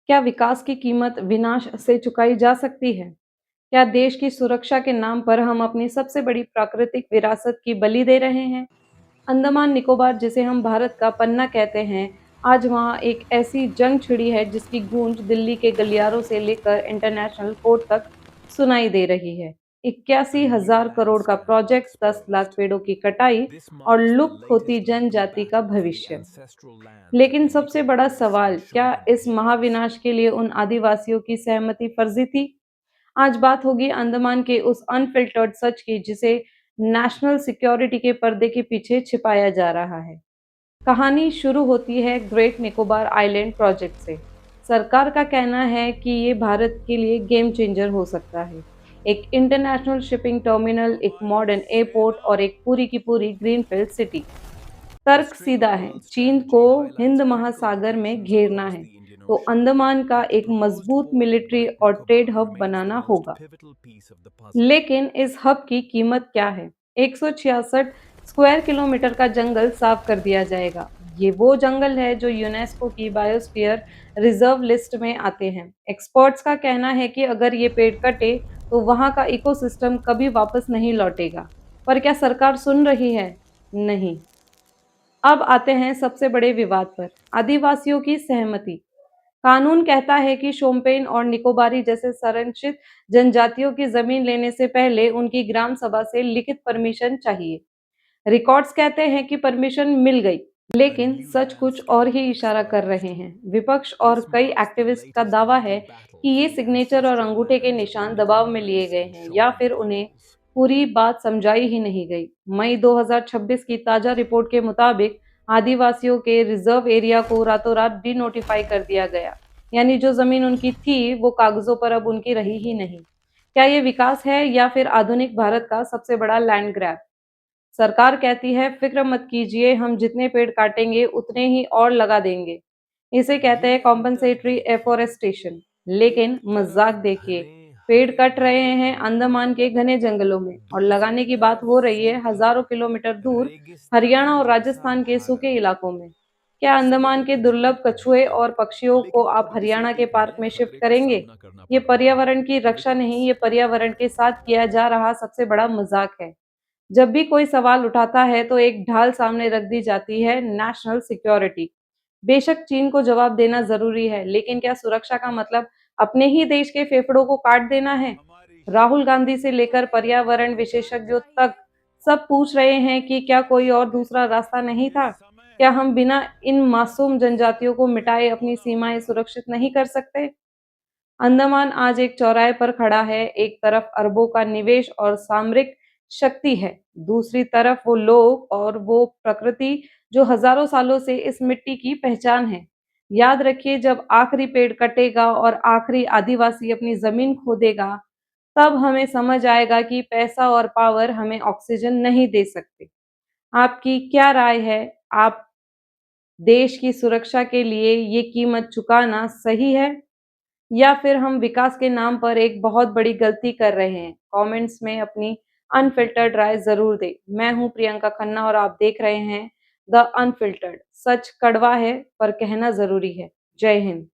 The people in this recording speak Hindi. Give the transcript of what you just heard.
क्या विकास की कीमत विनाश से चुकाई जा सकती है? क्या देश की सुरक्षा के नाम पर हम अपनी सबसे बड़ी प्राकृतिक विरासत की बलि दे रहे हैं? अंडमान निकोबार, जिसे हम भारत का पन्ना कहते हैं, आज वहाँ एक ऐसी जंग छिड़ी है जिसकी गूंज दिल्ली के गलियारों से लेकर इंटरनेशनल कोर्ट तक सुनाई दे रही है। 81,000 करोड़ का प्रोजेक्ट, 10 लाख पेड़ों की कटाई और लुप्त होती जनजाति का भविष्य। लेकिन सबसे बड़ा सवाल, क्या इस महाविनाश के लिए उन आदिवासियों की सहमति फर्जी थी? आज बात होगी अंडमान के उस अनफिल्टर्ड सच की जिसे नेशनल सिक्योरिटी के पर्दे के पीछे छिपाया जा रहा है। कहानी शुरू होती है ग्रेट निकोबार आइलैंड प्रोजेक्ट से। सरकार का कहना है कि ये भारत के लिए गेम चेंजर हो सकता है। एक इंटरनेशनल शिपिंग टर्मिनल, एक मॉडर्न एयरपोर्ट और एक पूरी की पूरी ग्रीनफील्ड सिटी। तर्क सीधा है, चीन को हिंद महासागर में घेरना है, तो अंडमान का एक मजबूत मिलिट्री और ट्रेड हब बनाना होगा। लेकिन इस हब की कीमत क्या है? 166 स्क्वायर किलोमीटर का जंगल साफ कर दिया जाएगा। ये वो जंगल है जो यूनेस्को की बायोस्फीयर रिजर्व लिस्ट में आते हैं। एक्सपर्ट्स का कहना है कि अगर ये पेड़ कटे तो वहाँ का इकोसिस्टम कभी वापस नहीं लौटेगा। पर क्या सरकार सुन रही है? नहीं। अब आते हैं सबसे बड़े विवाद पर, आदिवासियों की सहमति। कानून कहता है कि शोम्पेन और निकोबारी जैसे संरक्षित जनजातियों की जमीन लेने से पहले उनकी ग्राम सभा से लिखित परमिशन चाहिए। रिकॉर्ड्स कहते हैं कि परमिशन मिल गई, लेकिन सच कुछ और ही इशारा कर रहे हैं। विपक्ष और कई एक्टिविस्ट का दावा है कि ये सिग्नेचर और अंगूठे के निशान दबाव में लिए गए हैं या फिर उन्हें पूरी बात समझाई ही नहीं गई। मई 2026 की ताजा रिपोर्ट के मुताबिक आदिवासियों के रिजर्व एरिया को रातों रात डी नोटिफाई कर दिया गया, यानी जो जमीन उनकी थी वो कागजों पर अब उनकी रही ही नहीं। क्या ये विकास है या फिर आधुनिक भारत का सबसे बड़ा लैंड ग्रैब? सरकार कहती है फिक्र मत कीजिए, हम जितने पेड़ काटेंगे उतने ही और लगा देंगे। इसे कहते हैं कॉम्पनसेटरी एफोरेस्टेशन। लेकिन मजाक देखिए, पेड़ कट रहे हैं अंडमान के घने जंगलों में और लगाने की बात हो रही है हजारों किलोमीटर दूर हरियाणा और राजस्थान के सूखे इलाकों में। क्या अंडमान के दुर्लभ कछुए और पक्षियों को आप हरियाणा के पार्क में शिफ्ट करेंगे? ये पर्यावरण की रक्षा नहीं, ये पर्यावरण के साथ किया जा रहा सबसे बड़ा मजाक है। जब भी कोई सवाल उठाता है तो एक ढाल सामने रख दी जाती है, नेशनल सिक्योरिटी। बेशक चीन को जवाब देना जरूरी है, लेकिन क्या सुरक्षा का मतलब अपने ही देश के फेफड़ों को काट देना है? राहुल गांधी से लेकर पर्यावरण विशेषज्ञों तक सब पूछ रहे हैं कि क्या कोई और दूसरा रास्ता नहीं था? क्या हम बिना इन मासूम जनजातियों को मिटाए अपनी सीमाएं सुरक्षित नहीं कर सकते? अंडमान आज एक चौराहे पर खड़ा है। एक तरफ अरबों का निवेश और सामरिक शक्ति है, दूसरी तरफ वो लोग और वो प्रकृति जो हजारों सालों से इस मिट्टी की पहचान है। याद रखिए, जब आखिरी पेड़ कटेगा और आखिरी आदिवासी अपनी जमीन खो देगा, तब हमें समझ आएगा कि पैसा और पावर हमें ऑक्सीजन नहीं दे सकते। आपकी क्या राय है? आप देश की सुरक्षा के लिए ये कीमत चुकाना सही है या फिर हम विकास के नाम पर एक बहुत बड़ी गलती कर रहे हैं? कमेंट्स में अपनी अनफिल्टर्ड राय ज़रूर दें। मैं हूँ प्रियंका खन्ना और आप देख रहे हैं द अनफिल्टर्ड। सच कड़वा है पर कहना ज़रूरी है। जय हिंद।